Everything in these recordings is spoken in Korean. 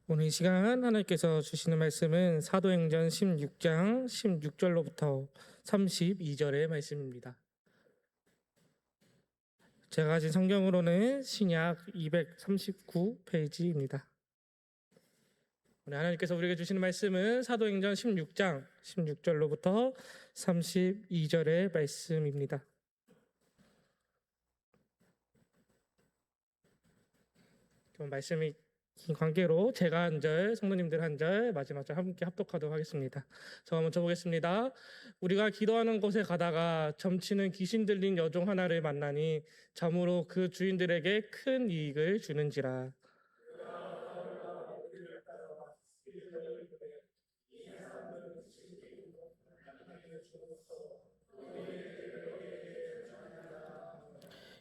오늘 이 시간 하나님께서 주시는 말씀은 사도행전 16장 16절로부터 32절의 말씀입니다. 제가 가진 성경으로는 신약 239페이지입니다. 오늘 하나님께서 우리에게 주시는 말씀은 사도행전 16장 16절로부터 32절의 말씀입니다. 그럼 말씀이 긴 관계로 제가 한 절, 성도님들 한 절, 마지막 절 함께 합독하도록 하겠습니다. 저 한번 쳐보겠습니다. 우리가 기도하는 곳에 가다가 점치는 귀신 들린 여종 하나를 만나니 참으로 그 주인들에게 큰 이익을 주는지라.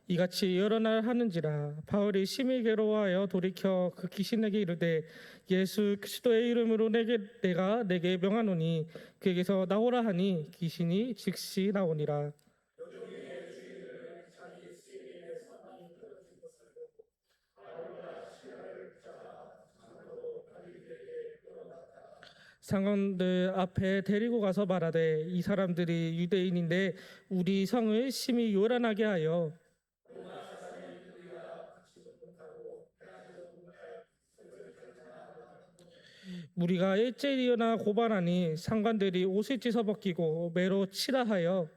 이같이 여러 날 하는지라. 바울이 심히 괴로워하여 돌이켜 그 귀신에게 이르되 예수 그리스도의 이름으로 내가 내게 명하노니 그에게서 나오라 하니 귀신이 즉시 나오니라. 상관들 앞에 데리고 가서 말하되 이 사람들이 유대인인데 우리 성을 심히 요란하게 하여 우리가 일제일이나 고발하니 상관들이 옷을 찢어 벗기고 매로 치라 하여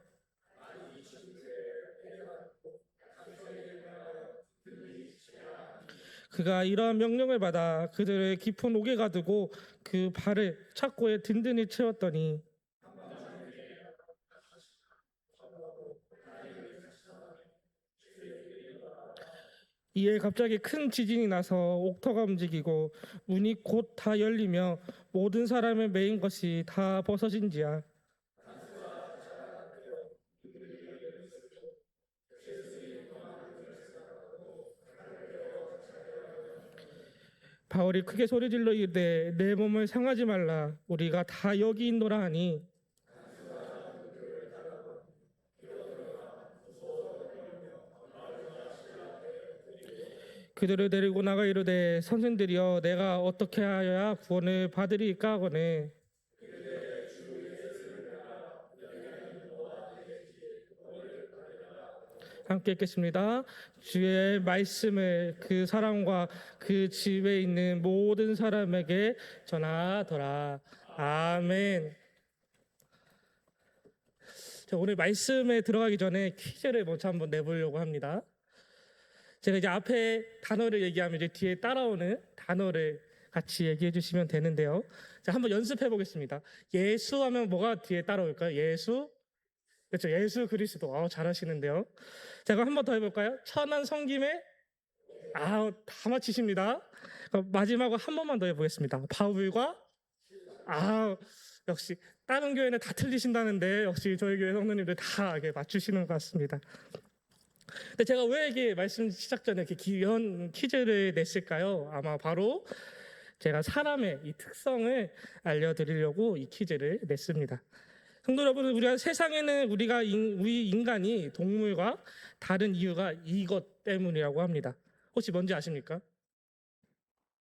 그가 이러한 명령을 받아 그들을 깊은 옥에 가두고 그 발을 착고에 든든히 채웠더니 이에 갑자기 큰 지진이 나서 옥터가 움직이고 문이 곧 다 열리며 모든 사람을 메인 것이 다 벗어진지야. 바울이 크게 소리질러 이르되 내 몸을 상하지 말라 우리가 다 여기 있노라 하니 그들을 데리고 나가 이르되 선생들이여 내가 어떻게 하여야 구원을 받으리까 하거늘 함께 읽겠습니다. 주의 말씀을 그 사람과 그 집에 있는 모든 사람에게 전하더라. 아멘. 자, 오늘 말씀에 들어가기 전에 퀴즈를 먼저 한번 내보려고 합니다. 제가 이제 앞에 단어를 얘기하면 이제 뒤에 따라오는 단어를 같이 얘기해 주시면 되는데요. 자, 한번 연습해 보겠습니다. 예수 하면 뭐가 뒤에 따라올까요? 예수? 그렇죠. 예수 그리스도. 잘하시는데요. 자, 그럼 한번 더 해볼까요? 천한 성김에 다 맞히십니다. 그럼 마지막으로 한 번만 더 해보겠습니다. 바울과 역시 다른 교회는 다 틀리신다는데 역시 저희 교회 성도님들 다 이렇게 맞추시는 것 같습니다. 근데 제가 왜 이게 말씀 시작 전에 이렇게 귀여운 퀴즈를 냈을까요? 아마 바로 제가 사람의 이 특성을 알려드리려고 이 퀴즈를 냈습니다. 성도 여러분, 우리가 세상에는 우리 인간이 동물과 다른 이유가 이것 때문이라고 합니다. 혹시 뭔지 아십니까?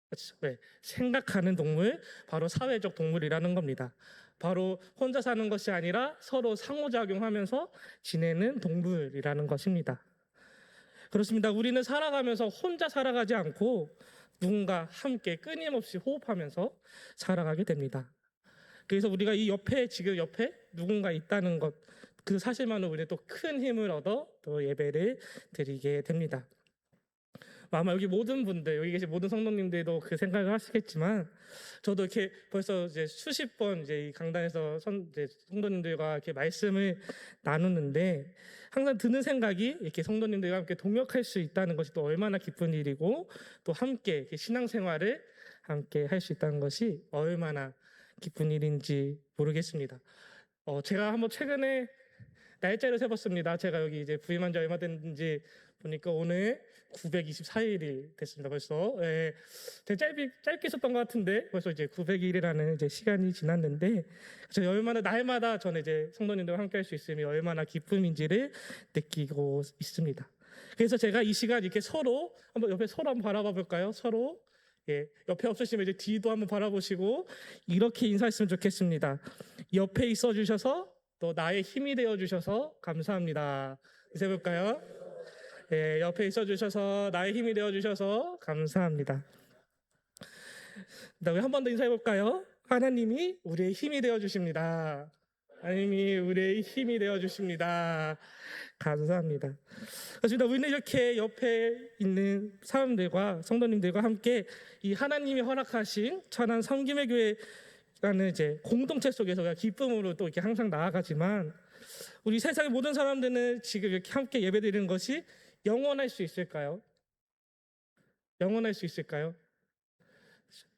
그렇죠. 네, 생각하는 동물, 바로 사회적 동물이라는 겁니다. 바로 혼자 사는 것이 아니라 서로 상호작용하면서 지내는 동물이라는 것입니다. 그렇습니다. 우리는 살아가면서 혼자 살아가지 않고 누군가 함께 끊임없이 호흡하면서 살아가게 됩니다. 그래서 우리가 지금 옆에 누군가 있다는 것, 그 사실만으로 우리는 또 큰 힘을 얻어 또 예배를 드리게 됩니다. 아마 여기 모든 분들, 여기 계신 모든 성도님들도 그 생각을 하시겠지만, 저도 이렇게 벌써 이제 수십 번 이제 이 강단에서 이제 성도님들과 이렇게 말씀을 나누는데, 항상 드는 생각이 이렇게 성도님들과 함께 동역할 수 있다는 것이 또 얼마나 기쁜 일이고, 또 함께 이렇게 신앙생활을 함께 할 수 있다는 것이 얼마나 기쁜 일인지 모르겠습니다. 제가 한번 최근에 날짜를 세봤습니다. 제가 여기 이제 부임한 지 얼마 됐는지 보니까 오늘 924일이 됐습니다. 벌써 되게 짧게 있었던 것 같은데 벌써 이제 900일이라는 이제 시간이 지났는데 저 얼마나 날마다 저는 이제 성도님들과 함께할 수 있음이 얼마나 기쁨인지를 느끼고 있습니다. 그래서 제가 이 시간 이렇게 서로 한번 옆에 서로 한번 바라봐 볼까요? 서로 예, 옆에 없으시면 이제 뒤도 한번 바라보시고 이렇게 인사했으면 좋겠습니다. 옆에 있어 주셔서 또 나의 힘이 되어 주셔서 감사합니다. 인사해볼까요? 예, 옆에 있어 주셔서 나의 힘이 되어 주셔서 감사합니다. 그다음에 한 번 더 인사해볼까요? 하나님이 우리의 힘이 되어 주십니다. 하나님이 우리의 힘이 되어 주십니다. 감사합니다. 그렇습니다. 우리는 이렇게 옆에 있는 사람들과 성도님들과 함께 이 하나님이 허락하신 천안 성김의 교회라는 이제 공동체 속에서 기쁨으로 또 이렇게 항상 나아가지만 우리 세상의 모든 사람들은 지금 이렇게 함께 예배드리는 것이 영원할 수 있을까요? 영원할 수 있을까요?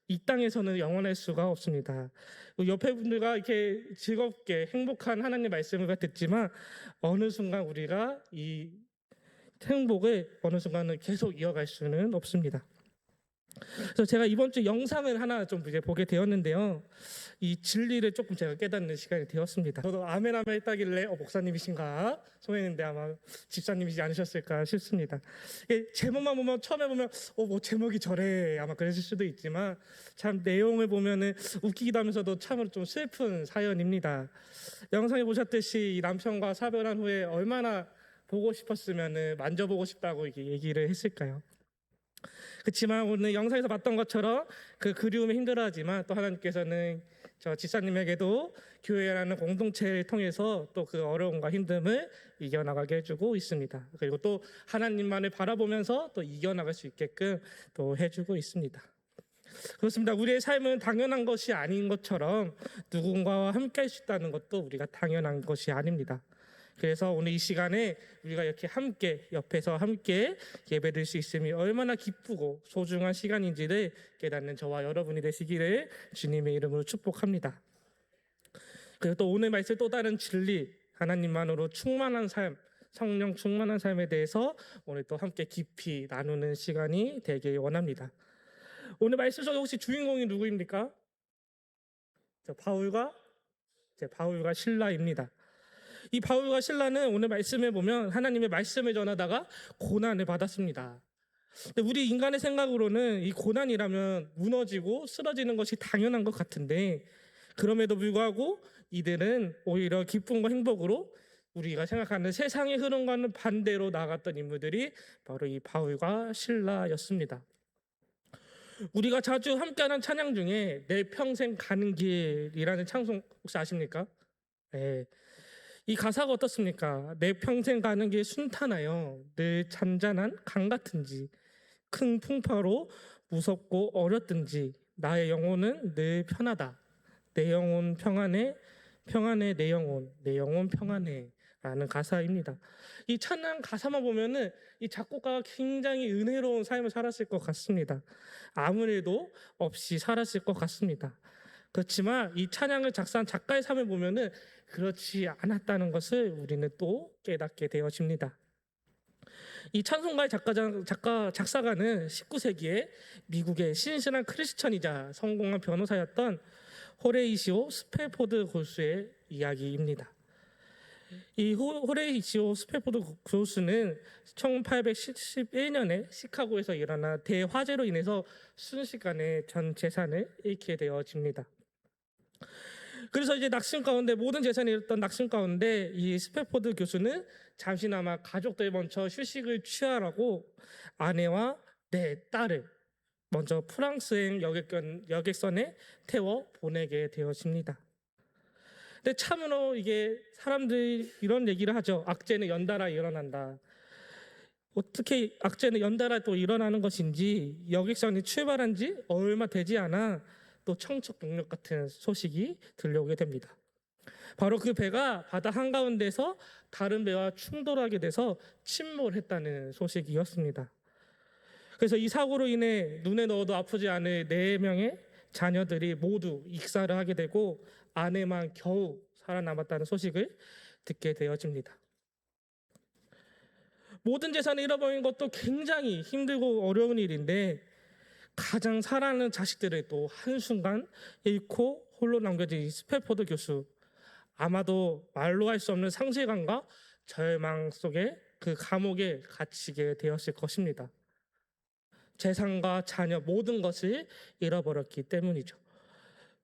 이 땅에서는 영원할 수가 없습니다. 옆에 분들과 이렇게 즐겁게 행복한 하나님 말씀을 듣지만 어느 순간 우리가 이 행복을 어느 순간은 계속 이어갈 수는 없습니다. 그래서 제가 이번 주 영상을 하나 좀 이제 보게 되었는데요. 이 진리를 조금 제가 깨닫는 시간이 되었습니다. 저도 아멘 아멘 했다길래 목사님이신가 소했는데 아마 집사님이지 않으셨을까 싶습니다. 제목만 보면 처음에 보면 뭐 제목이 저래 아마 그랬을 수도 있지만 참 내용을 보면은 웃기기도 하면서도 참으로 좀 슬픈 사연입니다. 영상에 보셨듯이 이 남편과 사별한 후에 얼마나 보고 싶었으면은 만져보고 싶다고 이렇게 얘기를 했을까요? 그렇지만 오늘 영상에서 봤던 것처럼 그 그리움에 힘들어하지만 또 하나님께서는 저 지사님에게도 교회라는 공동체를 통해서 또 그 어려움과 힘듦을 이겨나가게 해주고 있습니다. 그리고 또 하나님만을 바라보면서 또 이겨나갈 수 있게끔 또 해주고 있습니다. 그렇습니다. 우리의 삶은 당연한 것이 아닌 것처럼 누군가와 함께 할 수 있다는 것도 우리가 당연한 것이 아닙니다. 그래서 오늘 이 시간에 우리가 이렇게 함께 옆에서 함께 예배드릴 수 있음이 얼마나 기쁘고 소중한 시간인지를 깨닫는 저와 여러분이 되시기를 주님의 이름으로 축복합니다. 그리고 또 오늘 말씀 또 다른 진리, 하나님만으로 충만한 삶, 성령 충만한 삶에 대해서 오늘 또 함께 깊이 나누는 시간이 되길 원합니다. 오늘 말씀 속에 혹시 주인공이 누구입니까? 바울과 실라입니다. 이 바울과 실라는 오늘 말씀에 보면 하나님의 말씀을 전하다가 고난을 받았습니다. 근데 우리 인간의 생각으로는 이 고난이라면 무너지고 쓰러지는 것이 당연한 것 같은데 그럼에도 불구하고 이들은 오히려 기쁨과 행복으로 우리가 생각하는 세상의 흐름과는 반대로 나아갔던 인물들이 바로 이 바울과 실라였습니다. 우리가 자주 함께하는 찬양 중에 내 평생 가는 길이라는 찬송 혹시 아십니까? 네. 이 가사가 어떻습니까? 내 평생 가는 길 순탄하여 늘 잔잔한 강 같은지 큰 풍파로 무섭고 어렵든지 나의 영혼은 늘 편하다. 내 영혼 평안해 내 영혼 평안해 라는 가사입니다. 이 찬양 가사만 보면은 이 작곡가가 굉장히 은혜로운 삶을 살았을 것 같습니다. 아무 일도 없이 살았을 것 같습니다. 그렇지만 이 찬양을 작사한 작가의 삶을 보면은 그렇지 않았다는 것을 우리는 또 깨닫게 되어집니다. 이 찬송가의 작사가는 19세기에 미국의 신실한 크리스천이자 성공한 변호사였던 호레이시오 스펠포드 교수의 이야기입니다. 이 호레이시오 스펠포드 교수는 1811년에 시카고에서 일어난 대화재로 인해서 순식간에 전 재산을 잃게 되어집니다. 그래서 이제 모든 재산이 잃었던 낙심 가운데 이 스펠포드 교수는 잠시나마 가족들 먼저 휴식을 취하라고 아내와 딸을 먼저 프랑스행 여객선에 태워 보내게 되어집니다. 근데 참으로 이게 사람들이 이런 얘기를 하죠. 악재는 연달아 일어난다. 어떻게 악재는 연달아 또 일어나는 것인지 여객선이 출발한 지 얼마 되지 않아 또 청천벽력 같은 소식이 들려오게 됩니다. 바로 그 배가 바다 한가운데서 다른 배와 충돌하게 돼서 침몰했다는 소식이었습니다. 그래서 이 사고로 인해 눈에 넣어도 아프지 않을 4명의 자녀들이 모두 익사를 하게 되고 아내만 겨우 살아남았다는 소식을 듣게 되어집니다. 모든 재산을 잃어버린 것도 굉장히 힘들고 어려운 일인데 가장 사랑하는 자식들을 또 한순간 잃고 홀로 남겨진 스펠포드 교수, 아마도 말로 할 수 없는 상실감과 절망 속에 그 감옥에 갇히게 되었을 것입니다. 재산과 자녀 모든 것을 잃어버렸기 때문이죠.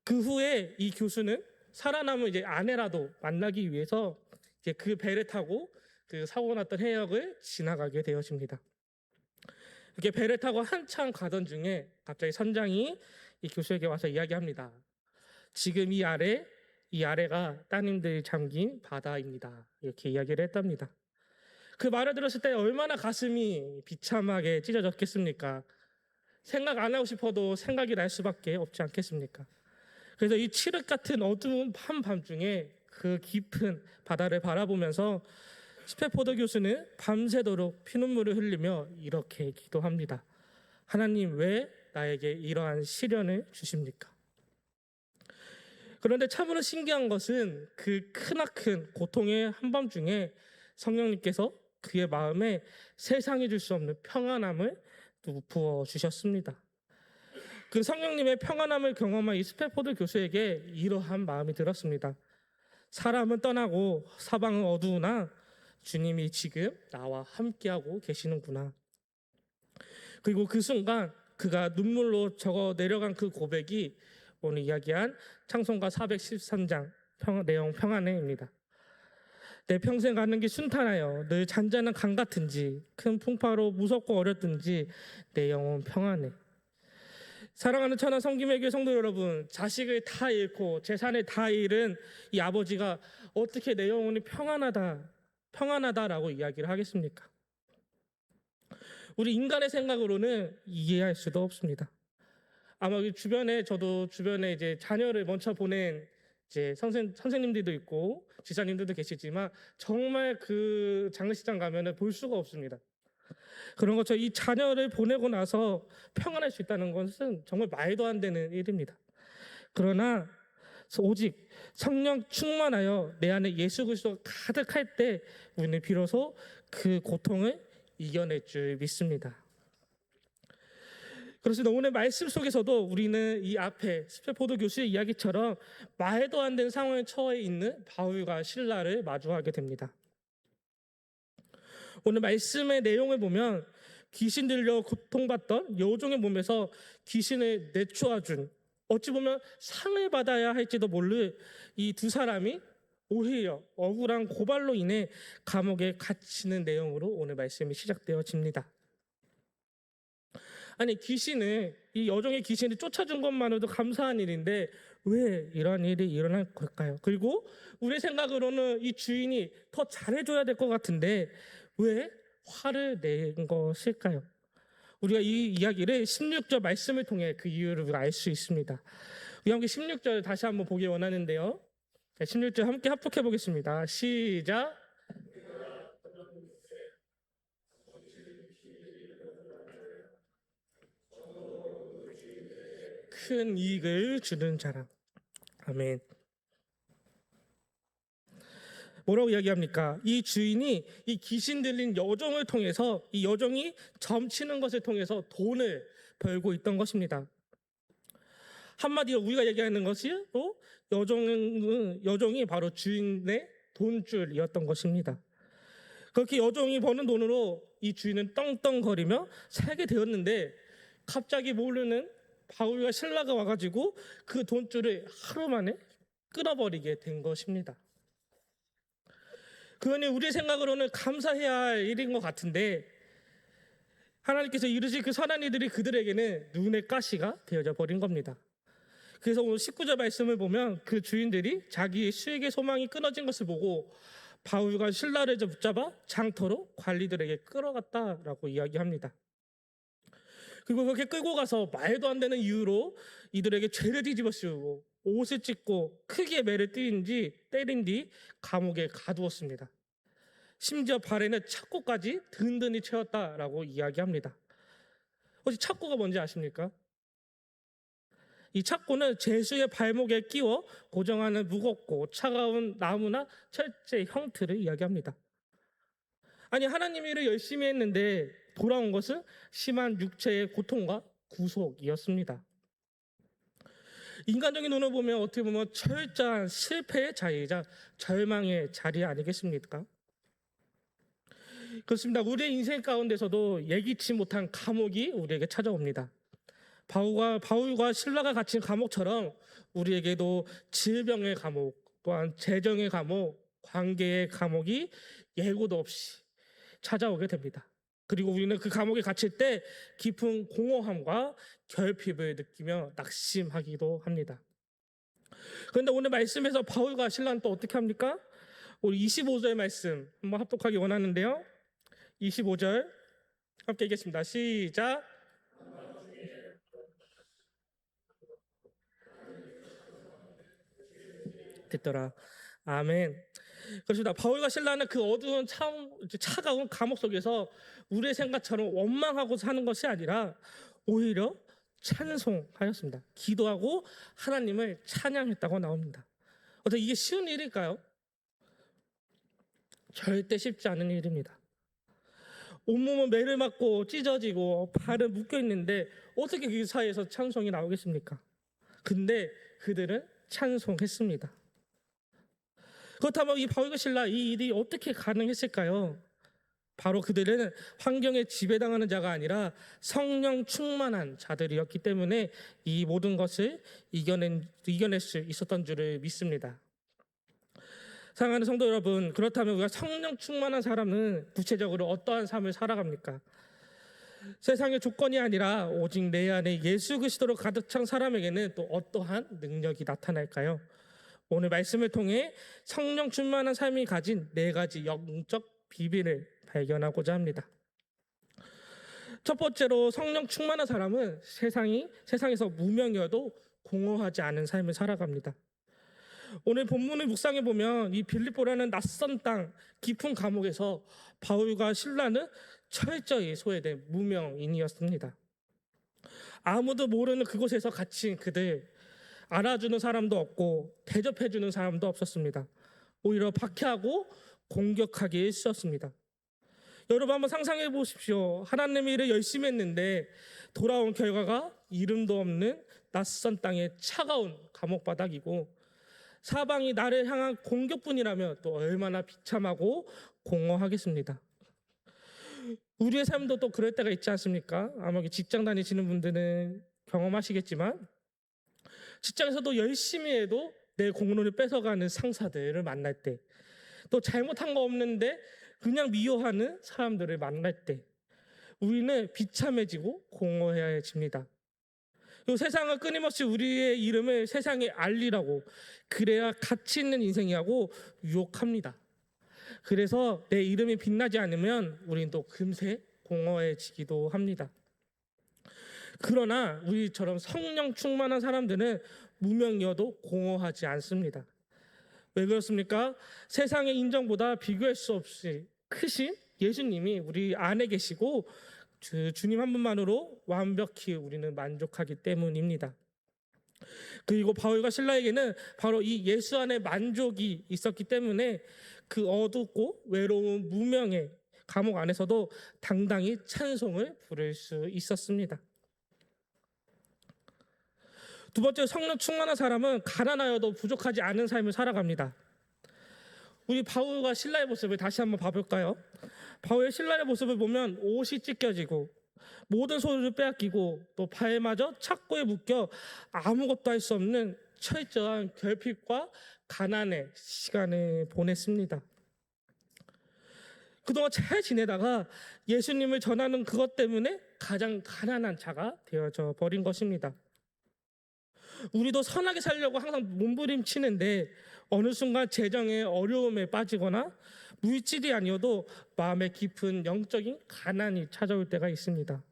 그 후에 이 교수는 살아남은 이제 아내라도 만나기 위해서 이제 그 배를 타고 그 사고 났던 해역을 지나가게 되어집니다. 이렇게 배를 타고 한참 가던 중에 갑자기 선장이 이 교수에게 와서 이야기합니다. 지금 이 아래가 따님들이 잠긴 바다입니다. 이렇게 이야기를 했답니다. 그 말을 들었을 때 얼마나 가슴이 비참하게 찢어졌겠습니까? 생각 안 하고 싶어도 생각이 날 수밖에 없지 않겠습니까? 그래서 이 칠흑 같은 어두운 밤중에 그 깊은 바다를 바라보면서 스패포드 교수는 밤새도록 피눈물을 흘리며 이렇게 기도합니다. 하나님, 왜 나에게 이러한 시련을 주십니까? 그런데 참으로 신기한 것은 그 크나큰 고통의 한밤중에 성령님께서 그의 마음에 세상이 줄 수 없는 평안함을 부어 주셨습니다. 그 성령님의 평안함을 경험한 이 스패포드 교수에게 이러한 마음이 들었습니다. 사람은 떠나고 사방은 어두우나 주님이 지금 나와 함께하고 계시는구나. 그리고 그 순간 그가 눈물로 적어 내려간 그 고백이 오늘 이야기한 찬송가 413장 내용 평안해입니다. 내 평생 가는 길 순탄하여 늘 잔잔한 강 같은지 큰 풍파로 무섭고 어렵든지 내 영혼 평안해. 사랑하는 천안 성김의 교회 성도 여러분, 자식을 다 잃고 재산을 다 잃은 이 아버지가 어떻게 내 영혼이 평안하다라고 이야기를 하겠습니까? 우리 인간의 생각으로는 이해할 수도 없습니다. 아마 저도 주변에 이제 자녀를 먼저 보낸 이제 선생님들도 있고 지사님들도 계시지만 정말 그 장례식장 가면은 볼 수가 없습니다. 그런 것처럼 이 자녀를 보내고 나서 평안할 수 있다는 것은 정말 말도 안 되는 일입니다. 그러나 오직 성령 충만하여 내 안에 예수 그리스도가 가득할 때 우리는 비로소 그 고통을 이겨낼 줄 믿습니다. 그렇습니다. 오늘 말씀 속에서도 우리는 이 앞에 스패포드 교수의 이야기처럼 말도 안 되는 상황에 처해 있는 바울과 실라를 마주하게 됩니다. 오늘 말씀의 내용을 보면 귀신 들려 고통받던 여종의 몸에서 귀신을 내쫓아준, 어찌 보면 상을 받아야 할지도 모를 이 두 사람이 오히려 억울한 고발로 인해 감옥에 갇히는 내용으로 오늘 말씀이 시작되어집니다. 아니, 이 여종의 귀신을 쫓아준 것만으로도 감사한 일인데 왜 이런 일이 일어날 걸까요? 그리고 우리 생각으로는 이 주인이 더 잘해줘야 될 것 같은데 왜 화를 낸 것일까요? 우리가 이 이야기를 16절 말씀을 통해 그 이유를 우리가 알 수 있습니다. 우리 함께 16절 다시 한번 보기 원하는데요. 16절 함께 합독해 보겠습니다. 시작. 큰 이익을 주는 자라. 아멘. 뭐라고 이야기합니까? 이 주인이 이 귀신 들린 여종을 통해서 이 여종이 점치는 것을 통해서 돈을 벌고 있던 것입니다. 한마디로 우리가 얘기하는 것이 여종이 바로 주인의 돈줄이었던 것입니다. 그렇게 여종이 버는 돈으로 이 주인은 떵떵거리며 살게 되었는데 갑자기 모르는 바울과 실라가 와가지고 그 돈줄을 하루 만에 끊어버리게 된 것입니다. 그거는 우리 생각으로는 감사해야 할 일인 것 같은데 하나님께서 이르실 그 선한 이들이 그들에게는 눈의 가시가 되어져 버린 겁니다. 그래서 오늘 19절 말씀을 보면 그 주인들이 자기의 수익의 소망이 끊어진 것을 보고 바울과 실라를 붙잡아 장터로 관리들에게 끌어갔다라고 이야기합니다. 그리고 그렇게 끌고 가서 말도 안 되는 이유로 이들에게 죄를 뒤집어 씌우고 옷을 찢고 크게 매를 때린 뒤 감옥에 가두었습니다. 심지어 발에는 착고까지 든든히 채웠다라고 이야기합니다. 혹시 착고가 뭔지 아십니까? 이 착고는 죄수의 발목에 끼워 고정하는 무겁고 차가운 나무나 철제 형틀을 이야기합니다. 아니, 하나님 일을 열심히 했는데 돌아온 것은 심한 육체의 고통과 구속이었습니다. 인간적인 눈으로 보면 어떻게 보면 철저한 실패의 자리이자 절망의 자리 아니겠습니까? 그렇습니다. 우리의 인생 가운데서도 예기치 못한 감옥이 우리에게 찾아옵니다. 바울과 신라가 갇힌 감옥처럼 우리에게도 질병의 감옥, 또한 재정의 감옥, 관계의 감옥이 예고도 없이 찾아오게 됩니다. 그리고 우리는 그 감옥에 갇힐 때 깊은 공허함과 결핍을 느끼며 낙심하기도 합니다. 그런데 오늘 말씀에서 바울과 신라는 또 어떻게 합니까? 우리 25절 말씀 한번 합독하기 원하는데요. 25절 함께 읽겠습니다. 시작. 됐더라. 아멘. 그렇습니다. 바울과 신라는 그 어두운 차가운 감옥 속에서 우리의 생각처럼 원망하고 사는 것이 아니라 오히려 찬송하였습니다. 기도하고 하나님을 찬양했다고 나옵니다. 어떻게 이게 쉬운 일일까요? 절대 쉽지 않은 일입니다. 온몸은 매를 맞고 찢어지고 발은 묶여 있는데 어떻게 그 사이에서 찬송이 나오겠습니까? 근데 그들은 찬송했습니다. 그렇다면 이 바울과 신라 이 일이 어떻게 가능했을까요? 바로 그들은 환경에 지배당하는 자가 아니라 성령 충만한 자들이었기 때문에 이 모든 것을 이겨낼 수 있었던 줄을 믿습니다. 사랑하는 성도 여러분, 그렇다면 우리가 성령 충만한 사람은 구체적으로 어떠한 삶을 살아갑니까? 세상의 조건이 아니라 오직 내 안에 예수 그리스도로 가득 찬 사람에게는 또 어떠한 능력이 나타날까요? 오늘 말씀을 통해 성령 충만한 삶이 가진 4가지 영적 비밀을 발견하고자 합니다. 첫 번째로 성령 충만한 사람은 세상에서 무명이어도 공허하지 않은 삶을 살아갑니다. 오늘 본문을 묵상해 보면 이 빌립보라는 낯선 땅 깊은 감옥에서 바울과 신라는 철저히 소외된 무명인이었습니다. 아무도 모르는 그곳에서 갇힌 그들, 알아주는 사람도 없고 대접해주는 사람도 없었습니다. 오히려 박해하고 공격하기에 쓰였습니다. 여러분 한번 상상해 보십시오. 하나님의 일을 열심히 했는데 돌아온 결과가 이름도 없는 낯선 땅의 차가운 감옥바닥이고 사방이 나를 향한 공격뿐이라면 또 얼마나 비참하고 공허하겠습니다. 우리의 삶도 또 그럴 때가 있지 않습니까? 아마 직장 다니시는 분들은 경험하시겠지만 직장에서도 열심히 해도 내 공로를 뺏어가는 상사들을 만날 때, 또 잘못한 거 없는데 그냥 미워하는 사람들을 만날 때 우리는 비참해지고 공허해집니다. 이 세상은 끊임없이 우리의 이름을 세상에 알리라고, 그래야 가치 있는 인생이라고 유혹합니다. 그래서 내 이름이 빛나지 않으면 우리는 또 금세 공허해지기도 합니다. 그러나 우리처럼 성령 충만한 사람들은 무명이어도 공허하지 않습니다. 왜 그렇습니까? 세상의 인정보다 비교할 수 없이 크신 예수님이 우리 안에 계시고 주님 한 분만으로 완벽히 우리는 만족하기 때문입니다. 그리고 바울과 신라에게는 바로 이 예수 안에 만족이 있었기 때문에 그 어둡고 외로운 무명의 감옥 안에서도 당당히 찬송을 부를 수 있었습니다. 두 번째, 성령 충만한 사람은 가난하여도 부족하지 않은 삶을 살아갑니다. 우리 바울과 신라의 모습을 다시 한번 봐볼까요? 바울의 신라의 모습을 보면 옷이 찢겨지고 모든 소유를 빼앗기고 또 발마저 착고에 묶여 아무것도 할 수 없는 철저한 결핍과 가난의 시간을 보냈습니다. 그동안 잘 지내다가 예수님을 전하는 그것 때문에 가장 가난한 자가 되어져 버린 것입니다. 우리도 선하게 살려고 항상 몸부림치는데 어느 순간 재정의 어려움에 빠지거나 물질이 아니어도 마음의 깊은 영적인 가난이 찾아올 때가 있습니다.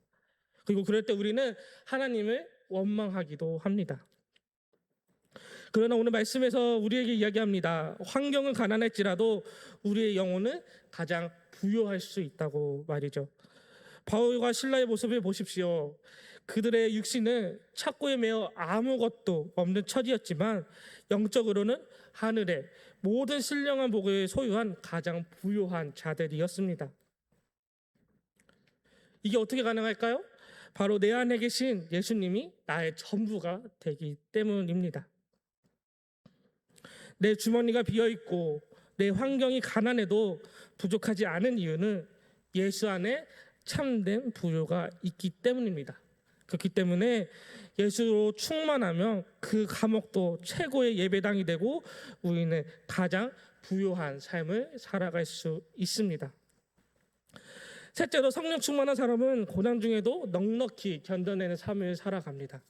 그리고 그럴 때 우리는 하나님을 원망하기도 합니다. 그러나 오늘 말씀에서 우리에게 이야기합니다. 환경은 가난할지라도 우리의 영혼은 가장 부유할 수 있다고 말이죠. 바울과 신라의 모습을 보십시오. 그들의 육신은 착고에 매어 아무것도 없는 처지였지만 영적으로는 하늘의 모든 신령한 복을 소유한 가장 부유한 자들이었습니다. 이게 어떻게 가능할까요? 바로 내 안에 계신 예수님이 나의 전부가 되기 때문입니다. 내 주머니가 비어있고 내 환경이 가난해도 부족하지 않은 이유는 예수 안에 참된 부요가 있기 때문입니다. 그렇기 때문에 예수로 충만하면 그 감옥도 최고의 예배당이 되고 우리는 가장 부요한 삶을 살아갈 수 있습니다. 셋째로, 성령 충만한 사람은 고난 중에도 넉넉히 견뎌내는 삶을 살아갑니다.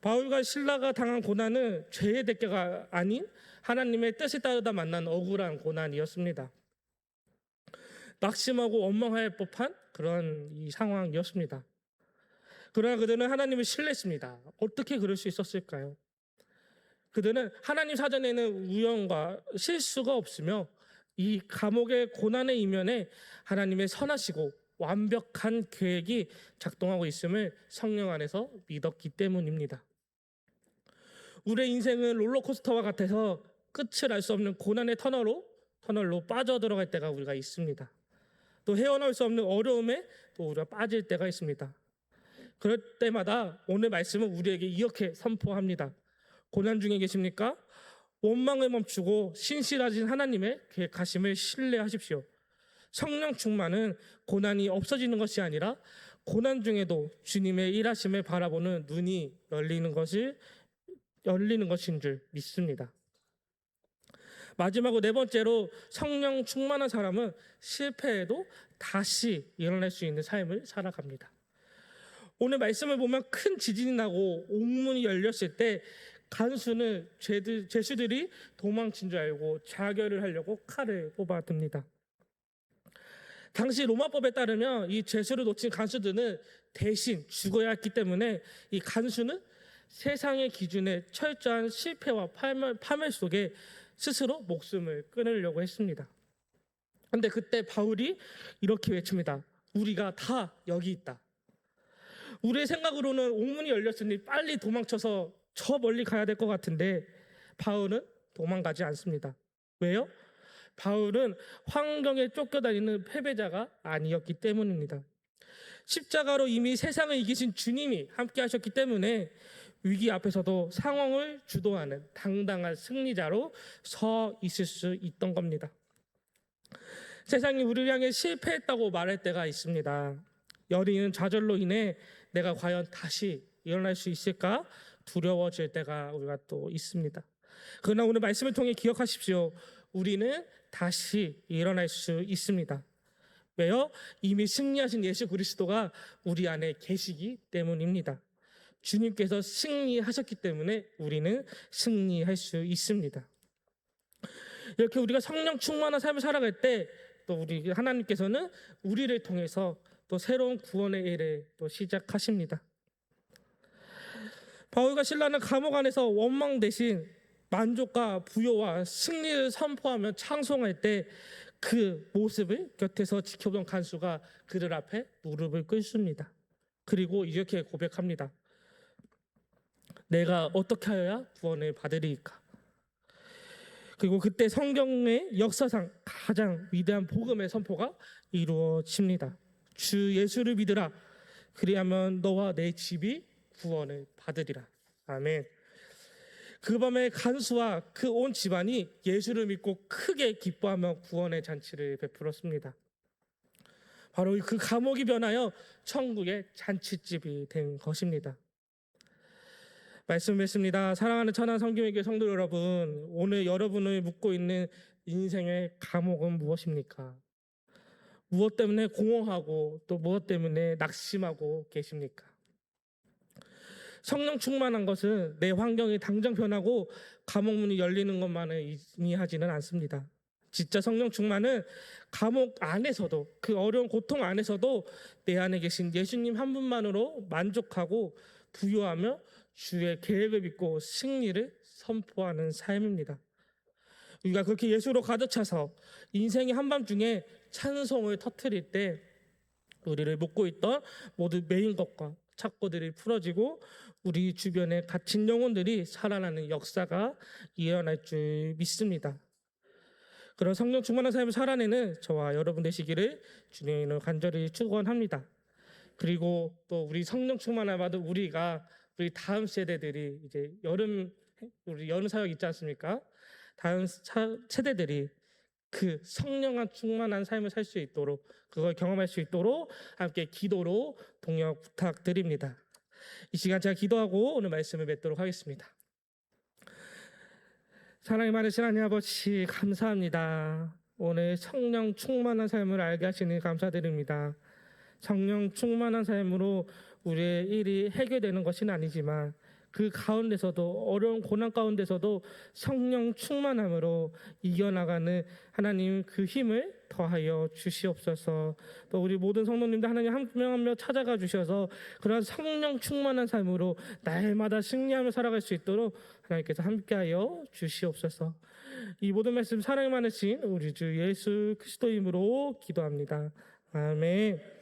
바울과 실라가 당한 고난은 죄의 대가가 아닌 하나님의 뜻에 따르다 만난 억울한 고난이었습니다. 낙심하고 원망할 법한 그런 이 상황이었습니다. 그러나 그들은 하나님을 신뢰했습니다. 어떻게 그럴 수 있었을까요? 그들은 하나님 사전에는 우연과 실수가 없으며 이 감옥의 고난의 이면에 하나님의 선하시고 완벽한 계획이 작동하고 있음을 성령 안에서 믿었기 때문입니다. 우리의 인생은 롤러코스터와 같아서 끝을 알 수 없는 고난의 터널로 빠져들어갈 때가 우리가 있습니다. 또 헤어나올 수 없는 어려움에 또 우리가 빠질 때가 있습니다. 그럴 때마다 오늘 말씀은 우리에게 이렇게 선포합니다. 고난 중에 계십니까? 원망을 멈추고 신실하신 하나님의 계획하심을 신뢰하십시오. 성령 충만은 고난이 없어지는 것이 아니라 고난 중에도 주님의 일하심을 바라보는 눈이 열리는 것인 줄 믿습니다. 마지막으로 네 번째로, 성령 충만한 사람은 실패해도 다시 일어날 수 있는 삶을 살아갑니다. 오늘 말씀을 보면 큰 지진이 나고 옥문이 열렸을 때 간수는 죄수들이 도망친 줄 알고 자결을 하려고 칼을 뽑아듭니다. 당시 로마법에 따르면 이 죄수를 놓친 간수들은 대신 죽어야 했기 때문에 이 간수는 세상의 기준에 철저한 실패와 파멸 속에 스스로 목숨을 끊으려고 했습니다. 그런데 그때 바울이 이렇게 외칩니다. 우리가 다 여기 있다. 우리의 생각으로는 옥문이 열렸으니 빨리 도망쳐서 저 멀리 가야 될 것 같은데 바울은 도망가지 않습니다. 왜요? 바울은 환경에 쫓겨다니는 패배자가 아니었기 때문입니다. 십자가로 이미 세상을 이기신 주님이 함께 하셨기 때문에 위기 앞에서도 상황을 주도하는 당당한 승리자로 서 있을 수 있던 겁니다. 세상이 우리를 향해 실패했다고 말할 때가 있습니다. 여리는 좌절로 인해 내가 과연 다시 일어날 수 있을까 두려워질 때가 우리가 또 있습니다. 그러나 오늘 말씀을 통해 기억하십시오. 우리는 다시 일어날 수 있습니다. 왜요? 이미 승리하신 예수 그리스도가 우리 안에 계시기 때문입니다. 주님께서 승리하셨기 때문에 우리는 승리할 수 있습니다. 이렇게 우리가 성령 충만한 삶을 살아갈 때 또 우리 하나님께서는 우리를 통해서 또 새로운 구원의 일을 또 시작하십니다. 바울과 실라는 감옥 안에서 원망 대신 만족과 부요와 승리를 선포하며 찬송할 때 그 모습을 곁에서 지켜본 간수가 그들 앞에 무릎을 꿇습니다. 그리고 이렇게 고백합니다. 내가 어떻게 하여야 구원을 받으리이까? 그리고 그때 성경의 역사상 가장 위대한 복음의 선포가 이루어집니다. 주 예수를 믿으라. 그리하면 너와 내 집이 구원을 받으리라. 아멘. 그 밤에 간수와 그 온 집안이 예수를 믿고 크게 기뻐하며 구원의 잔치를 베풀었습니다. 바로 그 감옥이 변하여 천국의 잔치집이 된 것입니다. 말씀했습니다. 사랑하는 천안 성김의교회 성도 여러분, 오늘 여러분을 묻고 있는 인생의 감옥은 무엇입니까? 무엇 때문에 공허하고 또 무엇 때문에 낙심하고 계십니까? 성령 충만한 것은 내 환경이 당장 변하고 감옥 문이 열리는 것만을 의미하지는 않습니다. 진짜 성령 충만은 감옥 안에서도, 그 어려운 고통 안에서도 내 안에 계신 예수님 한 분만으로 만족하고 부요하며 주의 계획을 믿고 승리를 선포하는 삶입니다. 우리가 그렇게 예수로 가득 차서 인생의 한밤중에 찬송을 터뜨릴 때 우리를 묶고 있던 모두 메인 것과 착고들이 풀어지고 우리 주변에 갇힌 영혼들이 살아나는 역사가 일어날 줄 믿습니다. 그런 성령 충만한 삶을 살아내는 저와 여러분 되시기를 주님으로 간절히 축원합니다. 그리고 또 우리 성령 충만을 받은 우리 다음 세대들이 이제 우리 여름 사역 있지 않습니까? 다음 세대들이 그 성령한 충만한 삶을 살 수 있도록 그걸 경험할 수 있도록 함께 기도로 동역 부탁드립니다. 이 시간 제가 기도하고 오늘 말씀을 맺도록 하겠습니다. 사랑이 많으신 하나님 아버지 감사합니다. 오늘 성령 충만한 삶을 알게 하시니 감사드립니다. 성령 충만한 삶으로 우리의 일이 해결되는 것은 아니지만 그 가운데서도 어려운 고난 가운데서도 성령 충만함으로 이겨나가는 하나님 그 힘을 더하여 주시옵소서. 또 우리 모든 성도님들 하나님 한 명 한 명 찾아가 주셔서 그런 성령 충만한 삶으로 날마다 승리하며 살아갈 수 있도록 하나님께서 함께하여 주시옵소서. 이 모든 말씀 사랑이 많으신 우리 주 예수 그리스도 이름으로 기도합니다. 아멘.